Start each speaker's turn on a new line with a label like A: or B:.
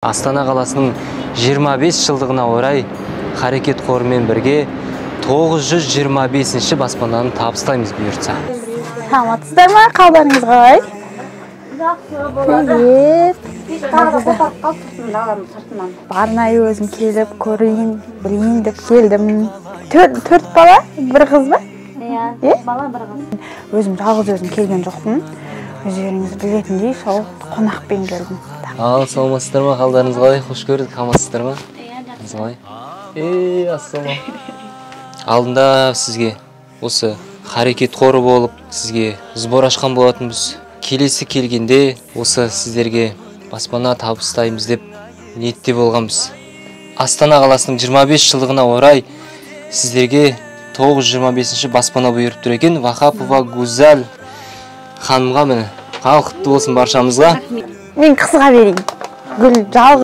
A: Астана қаласының 25 жылдығына орай Харекет қорымен бірге 925-ші баспананы табыстаймыз бұйыртса.
B: Саламатсыздар ма? Қалдарыңыз қалай? Арнайы өзім келіп, көрейін, білейін деп келдім. 4 бала, бір қыз ба?
C: Иә, бала бір қыз.
B: Өзім жалғыз өзім келген жоқпын. Өздеріңіз білетіндей, сол қонақпен келдім.
A: Ал, саламатсыздар ма? Қалдарыңыз қалай? Қош көрдік, амансыздар ма? Қалай? Ассалам. Алдында сізге осы Харекет қоры болып, сізге сбор ашқан болатынбыз. Келесі келгенде осы сіздерге баспана табыстаймыз деп ниетте болғанбыз. Астана қаласының 25 жылдығына орай сіздерге 925-ші баспана бұйырып тұр екен. Вахапова Гузаль ханымға міне. Құтты болсын баршамызға.
B: Мен қызға берейін. Гүл жалғыз.